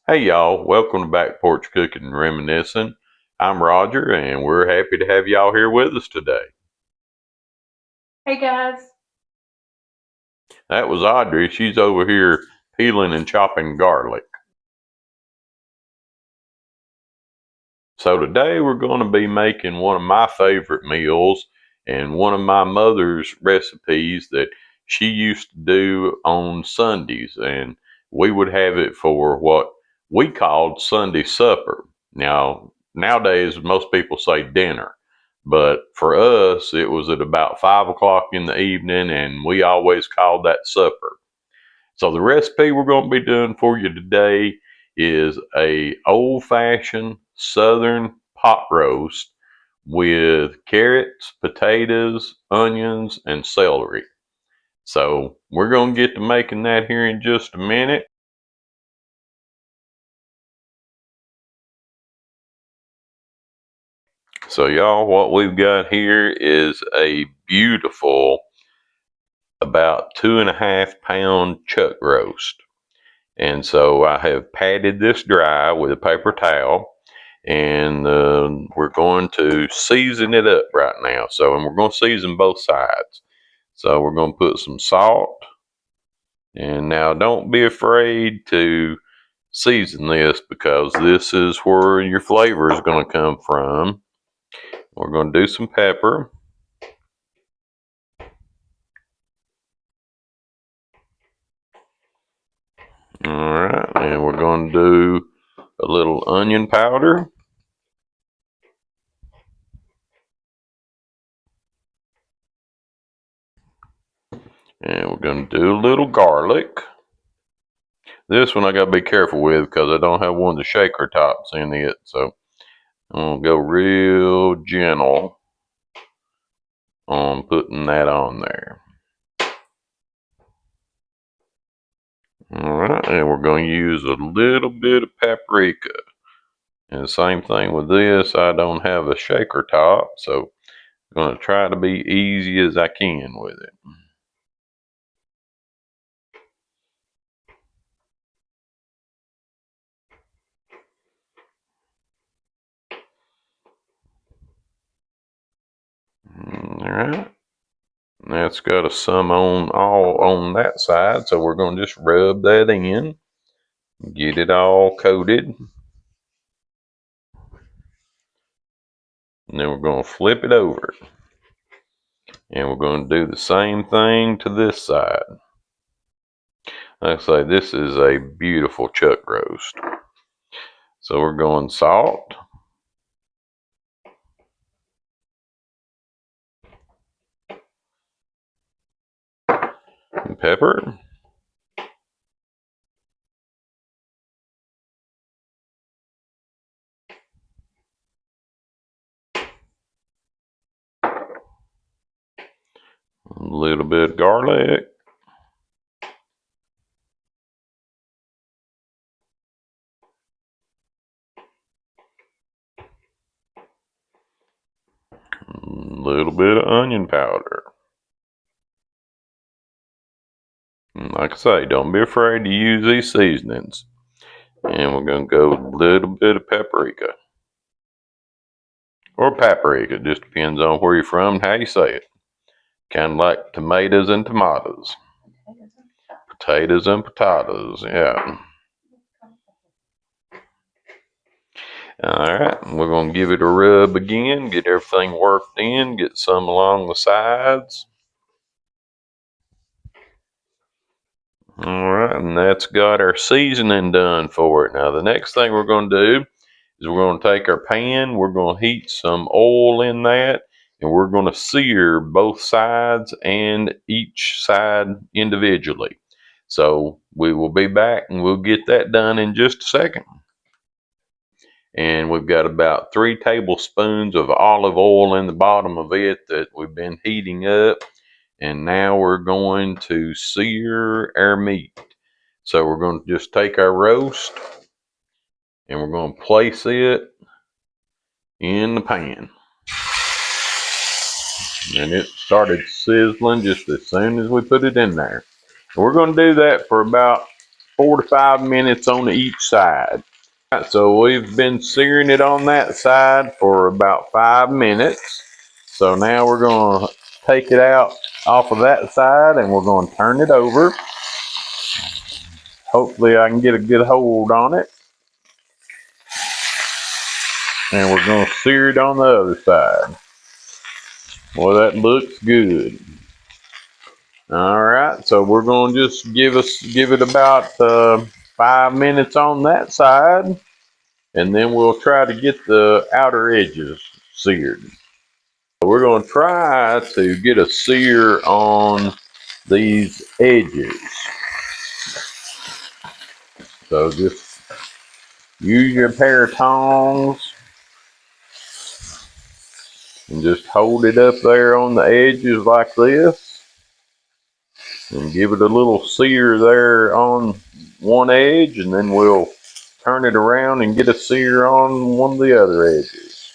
Hey y'all, welcome to Back Porch Cooking and Reminiscing. I'm Roger and we're happy to have y'all here with us today. Hey guys. That was Audrey. She's over here peeling and chopping garlic. So today we're going to be making one of my favorite meals and one of my mother's recipes that she used to do on Sundays, and we would have it for what we called Sunday supper. Now, nowadays most people say dinner, but for us it was at about 5 o'clock in the evening and we always called that supper. So the recipe we're going to be doing for you today is a old-fashioned southern pot roast with carrots, potatoes, onions, and celery. So we're going to get to making that here in just a minute. So y'all, what we've got here is a beautiful about 2.5 pound chuck roast. And so I have patted this dry with a paper towel, and we're going to season it up right now. And we're going to season both sides. So we're going to put some salt, and now don't be afraid to season this because this is where your flavor is going to come from. We're going to do some pepper. All right, and we're going to do a little onion powder. And we're going to do a little garlic. This one I got to be careful with because I don't have one of the shaker tops in it. So I'm going to go real gentle on putting that on there. Alright, and we're going to use a little bit of paprika. And the same thing with this, I don't have a shaker top, so I'm going to try to be easy as I can with it. Alright, that's got a some on all on that side, so we're going to just rub that in, get it all coated. And then we're going to flip it over. And we're going to do the same thing to this side. Like I say, this is a beautiful chuck roast. So we're going salt. And pepper. A little bit of garlic. A little bit of onion powder. And like I say, don't be afraid to use these seasonings. And we're going to go a little bit of paprika. Or paprika, just depends on where you're from and how you say it. Kind of like tomatoes and tomatoes. Potatoes and potatoes, yeah. Alright, we're going to give it a rub again, get everything worked in, get some along the sides. Alright, and that's got our seasoning done for it. Now the next thing we're going to do is we're going to take our pan, we're going to heat some oil in that, and we're going to sear both sides and each side individually. So we will be back and we'll get that done in just a second. And we've got about 3 tablespoons of olive oil in the bottom of it that we've been heating up. And now we're going to sear our meat. So we're going to just take our roast and we're going to place it in the pan. And it started sizzling just as soon as we put it in there. And we're going to do that for about 4 to 5 minutes on each side. So we've been searing it on that side for about 5 minutes. So now we're going to take it out off of that side and we're going to turn it over. Hopefully I can get a good hold on it. And we're going to sear it on the other side. Well, that looks good. All right, so we're going to just give it about 5 minutes on that side, and then we'll try to get the outer edges seared. We're going to try to get a sear on these edges. So just use your pair of tongs and just hold it up there on the edges like this and give it a little sear there on one edge, and then we'll turn it around and get a sear on one of the other edges.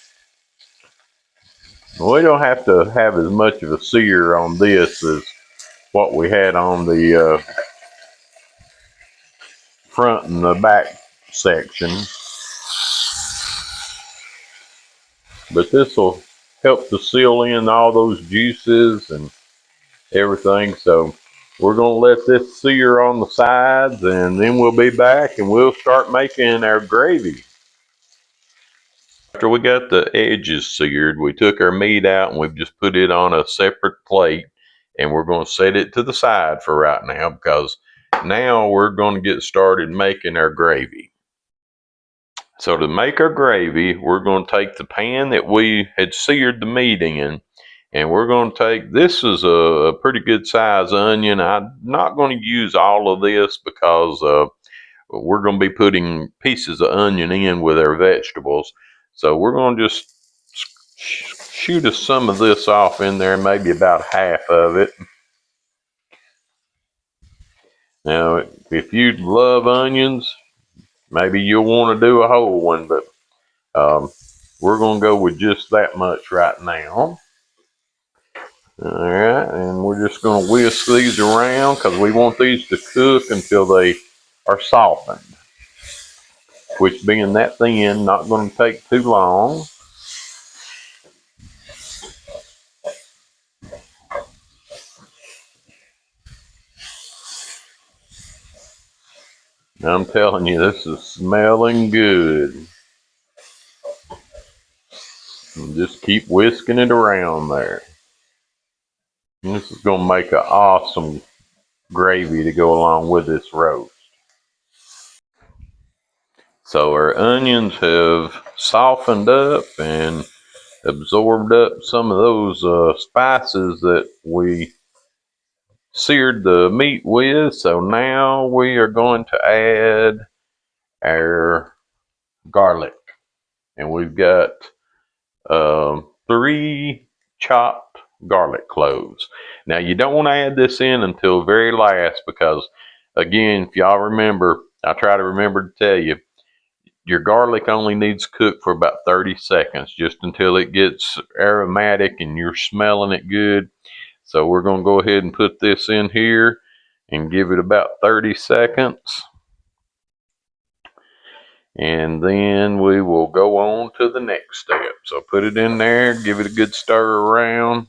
We don't have to have as much of a sear on this as what we had on the front and the back section, but this will help to seal in all those juices and everything. So we're going to let this sear on the sides, and then we'll be back and we'll start making our gravy. After we got the edges seared, we took our meat out and we've just put it on a separate plate, and we're going to set it to the side for right now, because now we're going to get started making our gravy. So to make our gravy, we're going to take the pan that we had seared the meat in, and we're going to take, this is a pretty good size onion. I'm not going to use all of this because we're going to be putting pieces of onion in with our vegetables. So we're going to just shoot us some of this off in there, maybe about half of it. Now, if you love onions, maybe you'll want to do a whole one, but we're going to go with just that much right now. All right, and we're just going to whisk these around because we want these to cook until they are softened, which, being that thin, not going to take too long. I'm telling you, this is smelling good. And just keep whisking it around there. And this is going to make an awesome gravy to go along with this roast. So our onions have softened up and absorbed up some of those spices that we seared the meat with. So now we are going to add our garlic. And we've got 3 chopped garlic cloves. Now you don't want to add this in until very last, because again, if y'all remember, I try to remember to tell you, your garlic only needs cooked for about 30 seconds, just until it gets aromatic and you're smelling it good. So we're going to go ahead and put this in here and give it about 30 seconds. And then we will go on to the next step. So put it in there, give it a good stir around,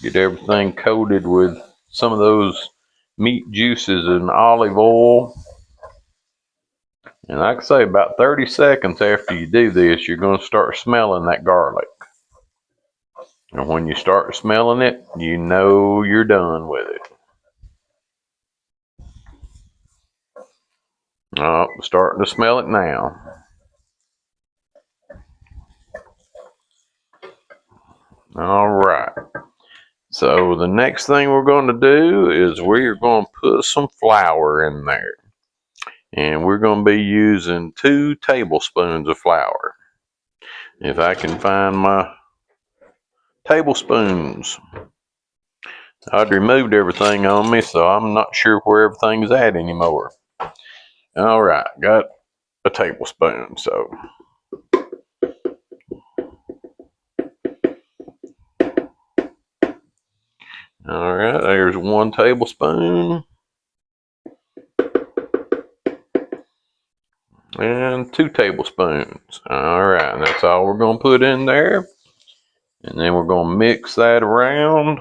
get everything coated with some of those meat juices and olive oil. And like I say, about 30 seconds after you do this, you're going to start smelling that garlic. And when you start smelling it, you know you're done with it. Oh, starting to smell it now. All right. So the next thing we're going to do is we're going to put some flour in there. And we're going to be using 2 tablespoons of flour. If I can find my tablespoons. I'd removed everything on me, so I'm not sure where everything's at anymore. All right, got a tablespoon. So all right, there's 1 tablespoon. and 2 tablespoons. All right, that's all we're going to put in there. And then we're going to mix that around.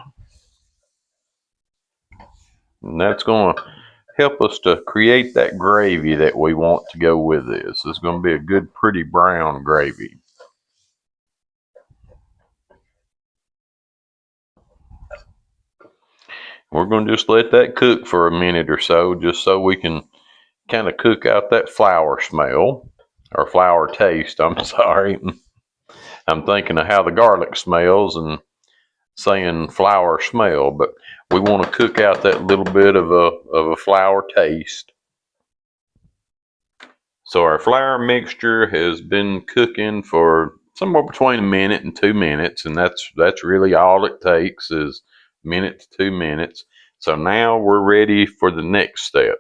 And that's going to help us to create that gravy that we want to go with this. It's going to be a good, pretty brown gravy. We're going to just let that cook for a minute or so, just so we can kind of cook out that flour smell, or flour taste, I'm sorry. I'm thinking of how the garlic smells and saying flour smell, but we want to cook out that little bit of a flour taste. So our flour mixture has been cooking for somewhere between a minute and 2 minutes, and that's really all it takes is a minute to 2 minutes. So now we're ready for the next step.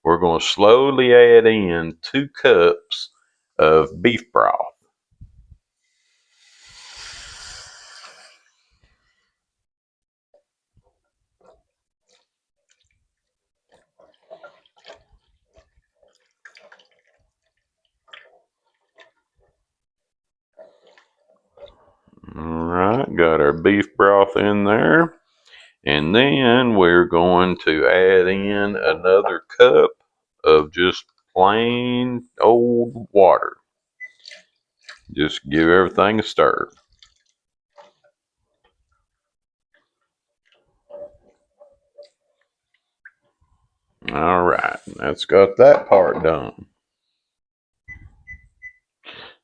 We're going to slowly add in 2 cups of beef broth. All right, got our beef broth in there. And then we're going to add in another cup of just plain old water. Just give everything a stir. All right, that's got that part done.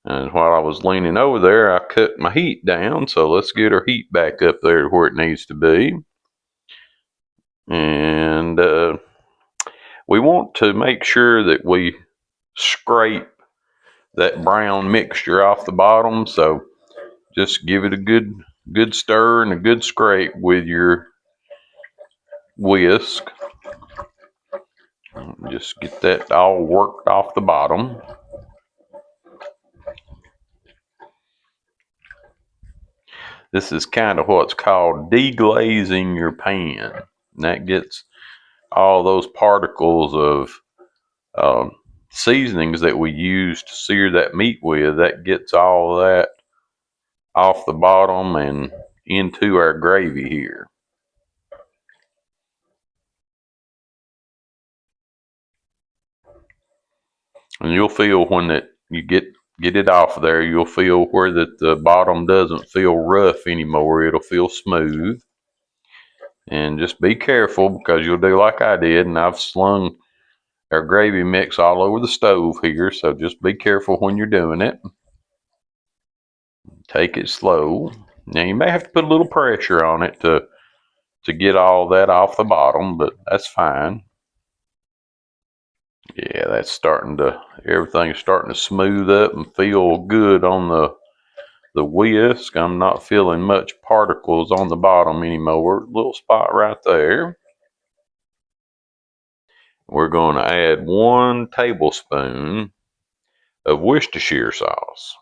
And while I was leaning over there, I cut my heat down. So let's get our heat back up there to where it needs to be. And we want to make sure that we scrape that brown mixture off the bottom. So just give it a good stir and a good scrape with your whisk. Just get that all worked off the bottom. This is kind of what's called deglazing your pan. And that gets all those particles of seasonings that we use to sear that meat with. That gets all that off the bottom and into our gravy here. And you'll feel when you get it off there, you'll feel where that the bottom doesn't feel rough anymore. It'll feel smooth. And just be careful, because you'll do like I did, and I've slung our gravy mix all over the stove here. So just be careful when you're doing it. Take it slow. Now you may have to put a little pressure on it to get all that off the bottom, but that's fine. Yeah, everything's starting to smooth up and feel good on the whisk. I'm not feeling much particles on the bottom anymore. Little spot right there. We're going to add 1 tablespoon of Worcestershire sauce.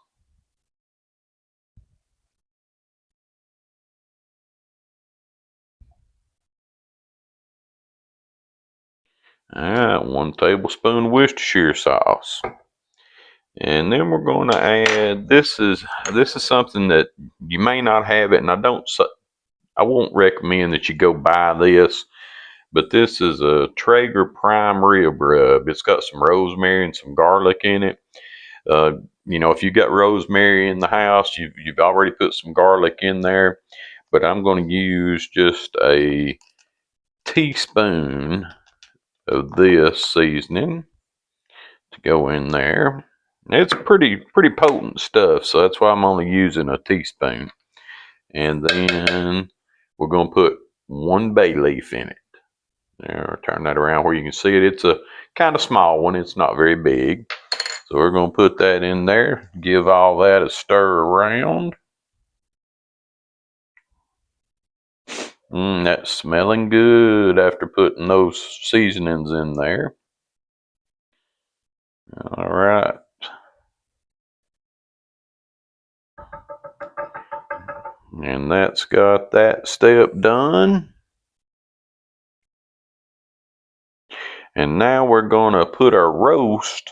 All right, 1 tablespoon Worcestershire sauce. And then we're going to add, this is something that you may not have it, and I won't recommend that you go buy this, but this is a Traeger prime rib rub. It's got some rosemary and some garlic in it. If you got rosemary in the house, you've already put some garlic in there, but I'm going to use just a teaspoon of this seasoning to go in there. It's pretty potent stuff, so that's why I'm only using a teaspoon. And then we're going to put 1 bay leaf in it. There, turn that around where you can see it. It's a kind of small one. It's not very big. So we're going to put that in there. Give all that a stir around. That's smelling good after putting those seasonings in there. All right. And that's got that step done. And now we're going to put our roast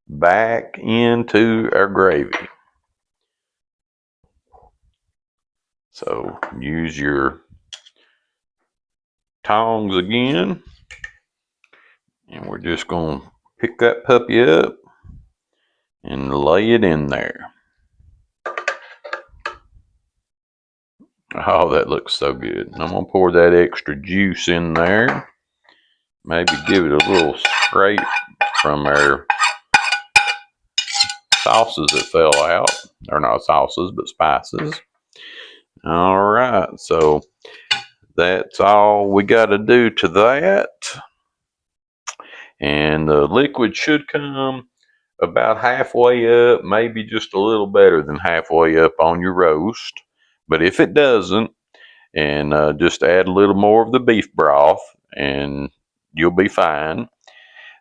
back into our gravy. So use your tongs again, and we're just going to pick that puppy up and lay it in there. Oh, that looks so good. And I'm going to pour that extra juice in there. Maybe give it a little scrape from our sauces that fell out. Or not sauces, but spices. All right, so that's all we got to do to that. And the liquid should come about halfway up, maybe just a little better than halfway up on your roast. But if it doesn't, and just add a little more of the beef broth and you'll be fine.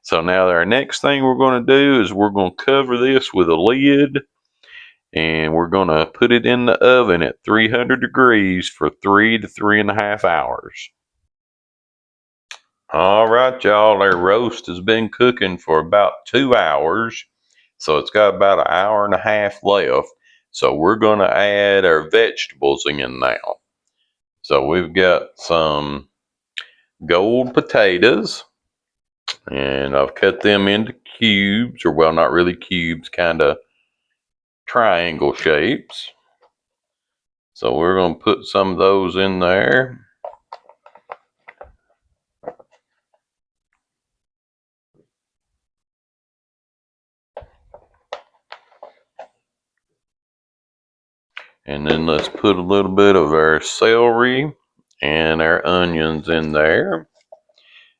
So now our next thing we're going to do is we're going to cover this with a lid, and we're going to put it in the oven at 300 degrees for 3 to 3.5 hours. All right, y'all, our roast has been cooking for about 2 hours. So it's got about an hour and a half left. So we're going to add our vegetables in now. So we've got some gold potatoes, and I've cut them into cubes, or well, not really cubes, kind of triangle shapes. So we're going to put some of those in there. And then let's put a little bit of our celery and our onions in there.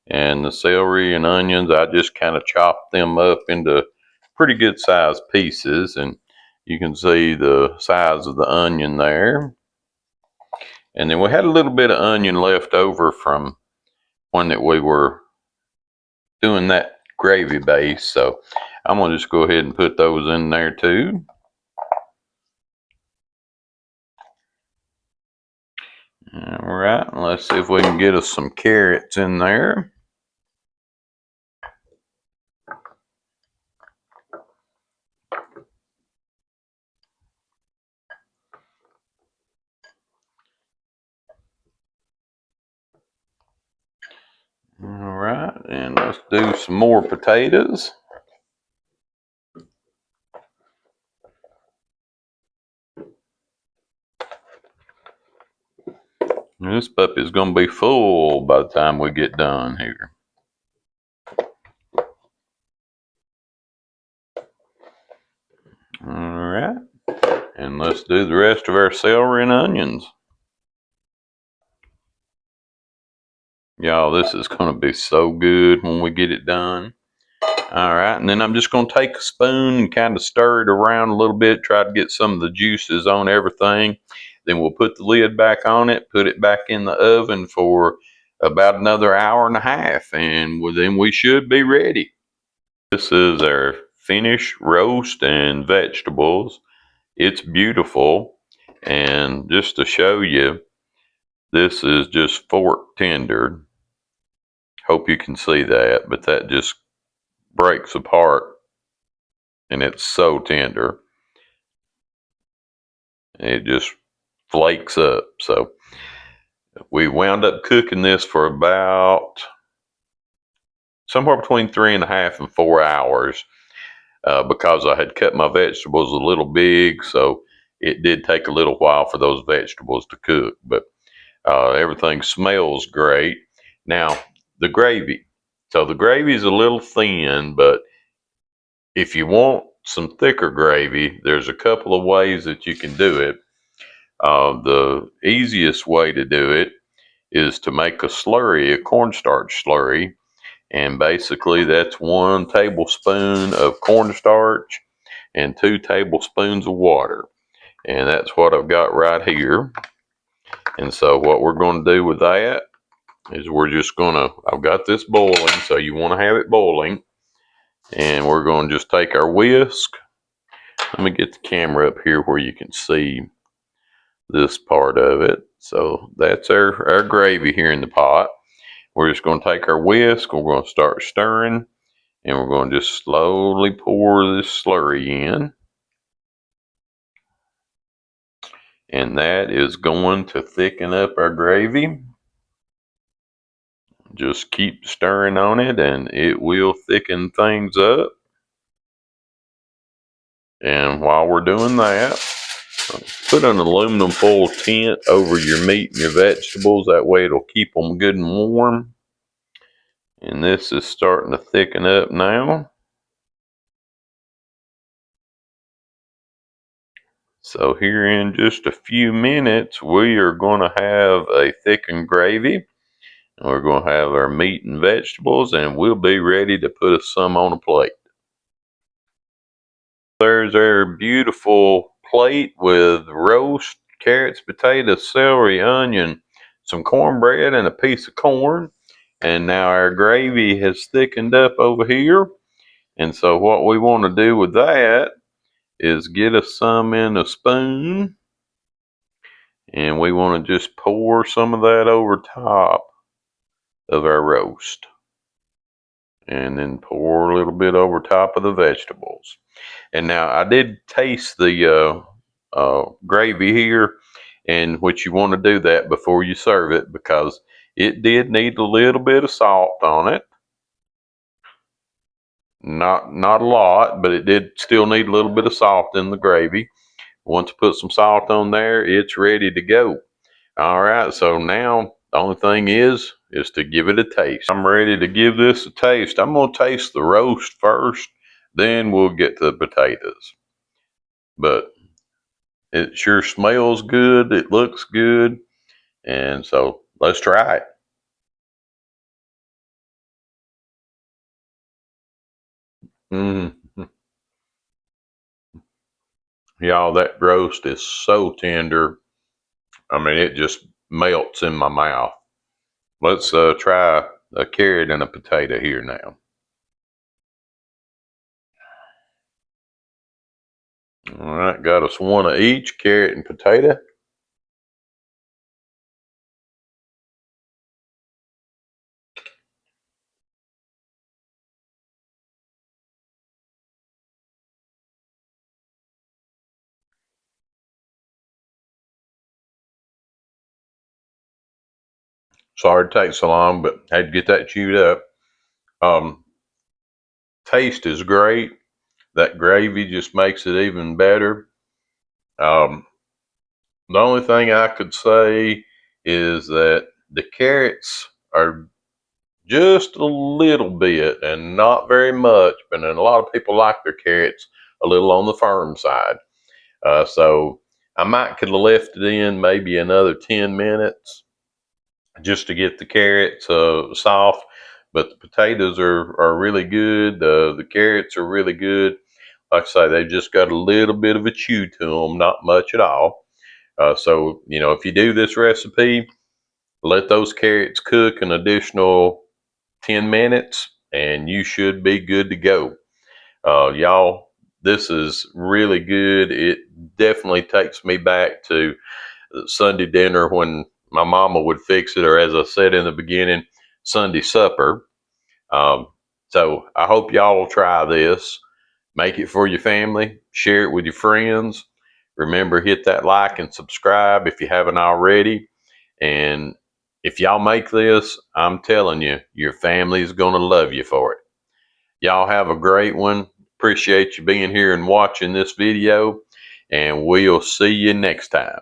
And the celery and onions, I just kind of chopped them up into pretty good sized pieces, and you can see the size of the onion there. And then we had a little bit of onion left over from one that we were doing that gravy base, so I'm gonna just go ahead and put those in there too. All right, let's see if we can get us some carrots in there. All right, and let's do some more potatoes. This puppy is going to be full by the time we get done here. All right, and let's do the rest of our celery and onions. Y'all, this is going to be so good when we get it done. All right, and then I'm just going to take a spoon and kind of stir it around a little bit, try to get some of the juices on everything. Then we'll put the lid back on it, put it back in the oven for about another hour and a half, and then we should be ready. This is our finished roast and vegetables. It's beautiful, and just to show you, this is just fork tender. Hope you can see that, but that just breaks apart, and it's so tender. It just flakes up. So we wound up cooking this for about somewhere between 3.5 and 4 hours because I had cut my vegetables a little big, so it did take a little while for those vegetables to cook, but everything smells great. Now, the gravy. So the gravy is a little thin, but if you want some thicker gravy, there's a couple of ways that you can do it. The easiest way to do it is to make a slurry, a cornstarch slurry, and basically that's 1 tablespoon of cornstarch and 2 tablespoons of water, and that's what I've got right here. And so what we're going to do with that is we're just going to, I've got this boiling, so you want to have it boiling, and we're going to just take our whisk. Let me get the camera up here where you can see this part of it. So that's our gravy here in the pot. We're just going to take our whisk, we're going to start stirring, And we're going to just slowly pour this slurry in. And that is going to thicken up our gravy. Just keep stirring on it and it will thicken things up. And while we're doing that, put an aluminum foil tent over your meat and your vegetables. That way it'll keep them good and warm. And this is starting to thicken up now. So here in just a few minutes, we are going to have a thickened gravy. And we're going to have our meat and vegetables, and we'll be ready to put some on a plate. There's our beautiful plate with roast, carrots, potatoes, celery, onion, some cornbread, and a piece of corn. And now our gravy has thickened up over here. And so what we want to do with that is get us some in a spoon. And we want to just pour some of that over top of our roast. And then pour a little bit over top of the vegetables. And now I did taste the gravy here, and which you want to do that before you serve it because it did need a little bit of salt on it. Not a lot, but it did still need a little bit of salt in the gravy. Once you put some salt on there, it's ready to go. All right, so now the only thing is to give it a taste. I'm ready to give this a taste. I'm going to taste the roast first, then we'll get to the potatoes. But it sure smells good. It looks good. And so let's try it. Mm. Y'all, that roast is so tender. I mean, it just melts in my mouth. Let's try a carrot and a potato here now. All right, got us one of each, carrot and potato. Sorry it takes so long, but had to get that chewed up. Taste is great. That gravy just makes it even better. The only thing I could say is that the carrots are just a little bit and not very much, but then a lot of people like their carrots a little on the firm side. So I might could have left it in maybe another 10 minutes just to get the carrots soft, but the potatoes are really good. The carrots are really good. Like I say, they just got a little bit of a chew to them, not much at all. So, you know, if you do this recipe, let those carrots cook an additional 10 minutes and you should be good to go. Y'all, this is really good. It definitely takes me back to Sunday dinner when my mama would fix it, or as I said in the beginning, Sunday supper. Um, so I hope y'all will try this. Make it for your family. Share it with your friends. Remember, hit that like and subscribe if you haven't already. And if y'all make this, I'm telling you, your family is going to love you for it. Y'all have a great one. Appreciate you being here and watching this video. And we'll see you next time.